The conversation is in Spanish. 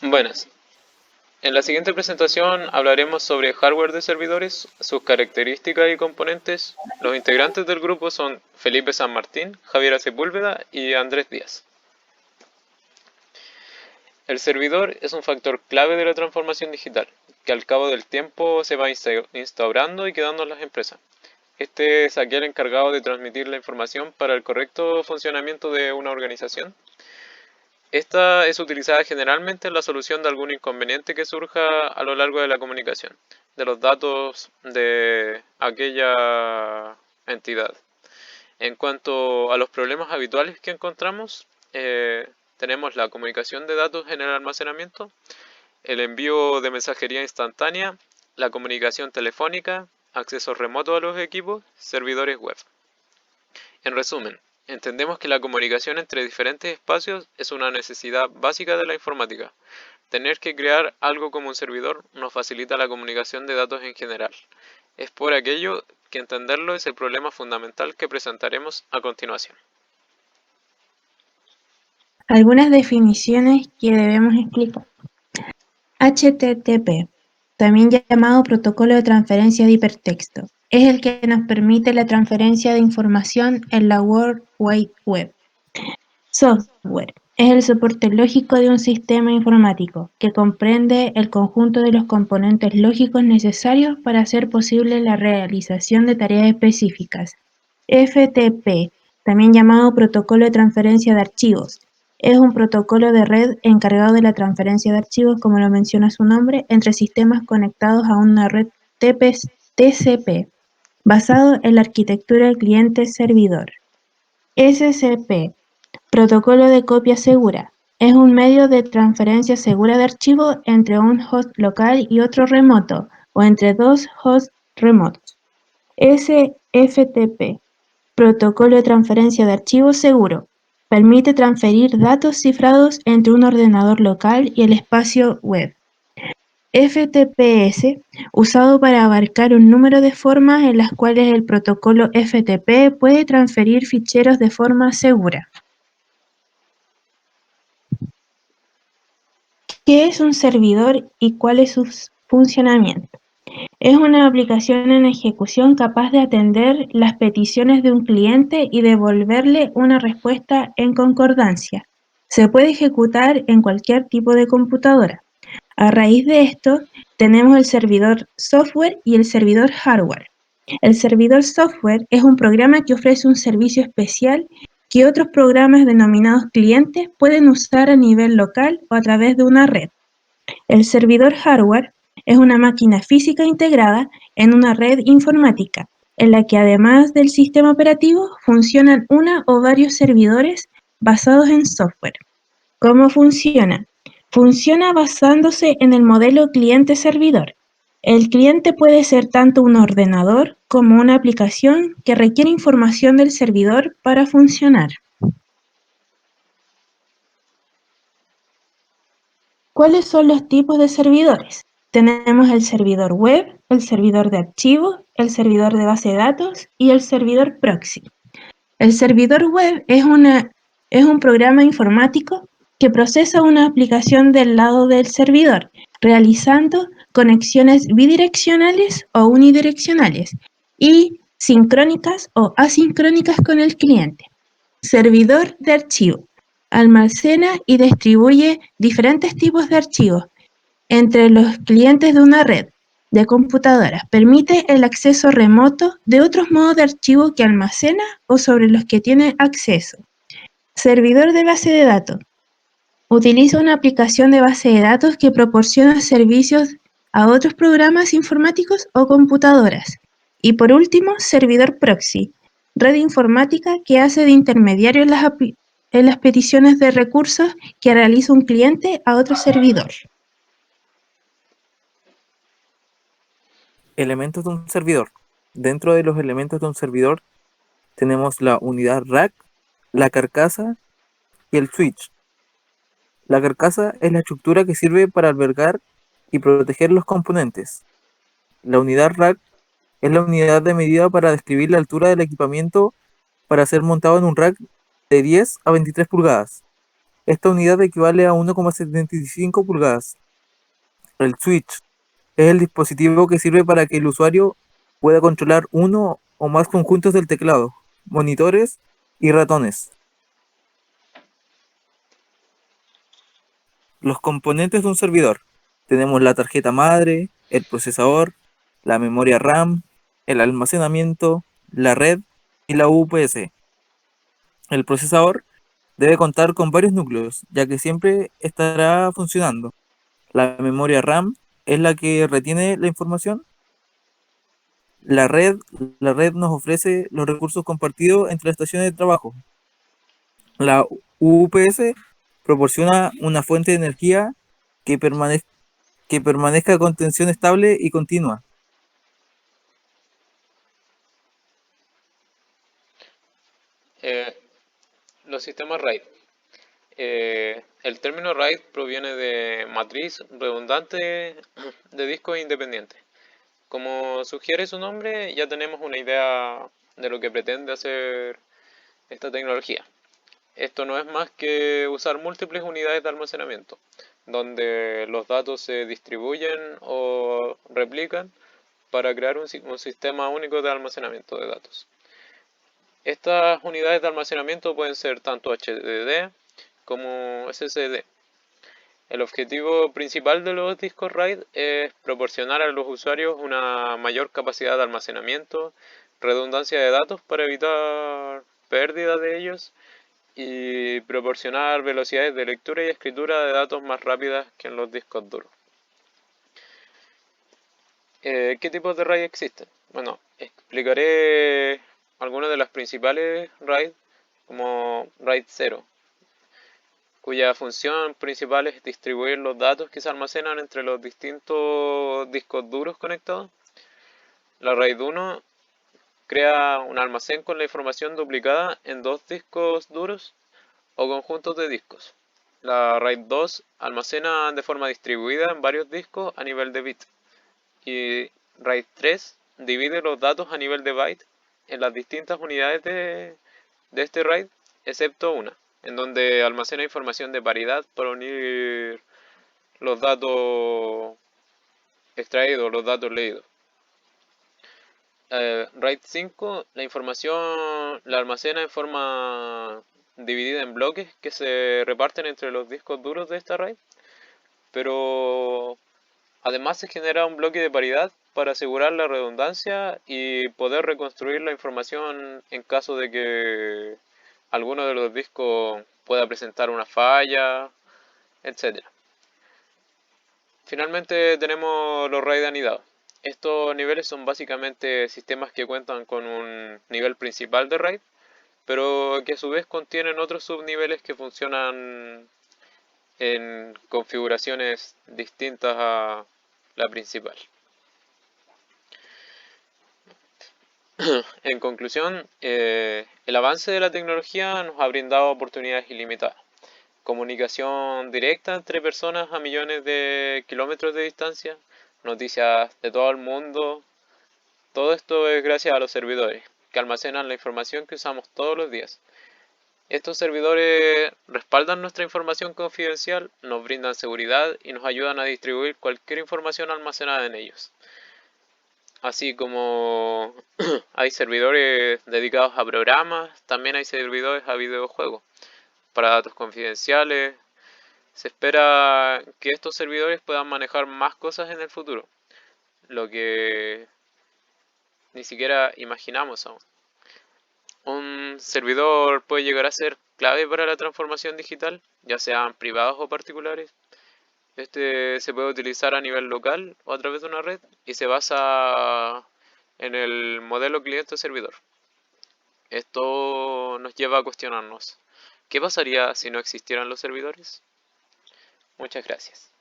Buenas. En la siguiente presentación hablaremos sobre hardware de servidores, sus características y componentes. Los integrantes del grupo son Felipe San Martín, Javier Sepúlveda y Andrés Díaz. El servidor es un factor clave de la transformación digital, que al cabo del tiempo se va instaurando y quedando en las empresas. Este es aquel encargado de transmitir la información para el correcto funcionamiento de una organización. Esta es utilizada generalmente en la solución de algún inconveniente que surja a lo largo de la comunicación de los datos de aquella entidad. En cuanto a los problemas habituales que encontramos, tenemos la comunicación de datos en el almacenamiento, el envío de mensajería instantánea, la comunicación telefónica, acceso remoto a los equipos, servidores web. En resumen, entendemos que la comunicación entre diferentes espacios es una necesidad básica de la informática. Tener que crear algo como un servidor nos facilita la comunicación de datos en general. Es por aquello que entenderlo es el problema fundamental que presentaremos a continuación. Algunas definiciones que debemos explicar. HTTP, también llamado Protocolo de Transferencia de Hipertexto, es el que nos permite la transferencia de información en la World Wide Web. Software es el soporte lógico de un sistema informático que comprende el conjunto de los componentes lógicos necesarios para hacer posible la realización de tareas específicas. FTP, también llamado Protocolo de Transferencia de Archivos, es un protocolo de red encargado de la transferencia de archivos, como lo menciona su nombre, entre sistemas conectados a una red TCP, basado en la arquitectura cliente-servidor. SCP, Protocolo de copia segura, es un medio de transferencia segura de archivos entre un host local y otro remoto, o entre dos hosts remotos. SFTP, Protocolo de transferencia de archivos seguro, permite transferir datos cifrados entre un ordenador local y el espacio web. FTPS, usado para abarcar un número de formas en las cuales el protocolo FTP puede transferir ficheros de forma segura. ¿Qué es un servidor y cuál es su funcionamiento? Es una aplicación en ejecución capaz de atender las peticiones de un cliente y devolverle una respuesta en concordancia. Se puede ejecutar en cualquier tipo de computadora. A raíz de esto, tenemos el servidor software y el servidor hardware. El servidor software es un programa que ofrece un servicio especial que otros programas denominados clientes pueden usar a nivel local o a través de una red. El servidor hardware es una máquina física integrada en una red informática, en la que además del sistema operativo funcionan una o varios servidores basados en software. ¿Cómo funciona? Funciona basándose en el modelo cliente-servidor. El cliente puede ser tanto un ordenador como una aplicación que requiere información del servidor para funcionar. ¿Cuáles son los tipos de servidores? Tenemos el servidor web, el servidor de archivos, el servidor de base de datos y el servidor proxy. El servidor web es un programa informático que procesa una aplicación del lado del servidor, realizando conexiones bidireccionales o unidireccionales y sincrónicas o asincrónicas con el cliente. Servidor de archivo. Almacena y distribuye diferentes tipos de archivos entre los clientes de una red de computadoras. Permite el acceso remoto de otros modos de archivo que almacena o sobre los que tiene acceso. Servidor de base de datos. Utiliza una aplicación de base de datos que proporciona servicios a otros programas informáticos o computadoras. Y por último, servidor proxy, red informática que hace de intermediario en las peticiones de recursos que realiza un cliente a otro servidor. Elementos de un servidor. Dentro de los elementos de un servidor tenemos la unidad rack, la carcasa y el switch. La carcasa es la estructura que sirve para albergar y proteger los componentes. La unidad rack es la unidad de medida para describir la altura del equipamiento para ser montado en un rack de 10 a 23 pulgadas. Esta unidad equivale a 1,75 pulgadas. El switch es el dispositivo que sirve para que el usuario pueda controlar uno o más conjuntos del teclado, monitores y ratones. Los componentes de un servidor. Tenemos la tarjeta madre, el procesador, la memoria RAM, el almacenamiento, la red y la UPS. El procesador debe contar con varios núcleos, ya que siempre estará funcionando. La memoria RAM es la que retiene la información. La red, la red nos ofrece los recursos compartidos entre las estaciones de trabajo. La UPS proporciona una fuente de energía que permanezca con tensión estable y continua. Los sistemas RAID. El término RAID proviene de matriz redundante de discos independientes. Como sugiere su nombre, ya tenemos una idea de lo que pretende hacer esta tecnología. Esto no es más que usar múltiples unidades de almacenamiento, donde los datos se distribuyen o replican para crear un sistema único de almacenamiento de datos. Estas unidades de almacenamiento pueden ser tanto HDD como SSD. El objetivo principal de los discos RAID es proporcionar a los usuarios una mayor capacidad de almacenamiento, redundancia de datos para evitar pérdida de ellos y proporcionar velocidades de lectura y escritura de datos más rápidas que en los discos duros. ¿Qué tipos de RAID existen? Bueno, explicaré algunas de las principales RAID, como RAID 0, cuya función principal es distribuir los datos que se almacenan entre los distintos discos duros conectados. La RAID 1 crea un almacén con la información duplicada en dos discos duros o conjuntos de discos. La RAID 2 almacena de forma distribuida en varios discos a nivel de bit. Y RAID 3 divide los datos a nivel de byte en las distintas unidades de este RAID, excepto una, en donde almacena información de paridad para unir los datos extraídos, los datos leídos. RAID 5, la información la almacena en forma dividida en bloques que se reparten entre los discos duros de esta RAID, pero además se genera un bloque de paridad para asegurar la redundancia y poder reconstruir la información en caso de que alguno de los discos pueda presentar una falla, etc. Finalmente tenemos los RAID anidados. Estos niveles son básicamente sistemas que cuentan con un nivel principal de RAID, pero que a su vez contienen otros subniveles que funcionan en configuraciones distintas a la principal. En conclusión, el avance de la tecnología nos ha brindado oportunidades ilimitadas. Comunicación directa entre personas a millones de kilómetros de distancia, noticias de todo el mundo. Todo esto es gracias a los servidores, que almacenan la información que usamos todos los días. Estos servidores respaldan nuestra información confidencial, nos brindan seguridad y nos ayudan a distribuir cualquier información almacenada en ellos. Así como hay servidores dedicados a programas, también hay servidores a videojuegos. Para datos confidenciales, se espera que estos servidores puedan manejar más cosas en el futuro, lo que ni siquiera imaginamos aún. Un servidor puede llegar a ser clave para la transformación digital, ya sean privados o particulares. Este se puede utilizar a nivel local o a través de una red y se basa en el modelo cliente-servidor. Esto nos lleva a cuestionarnos, ¿qué pasaría si no existieran los servidores? Muchas gracias.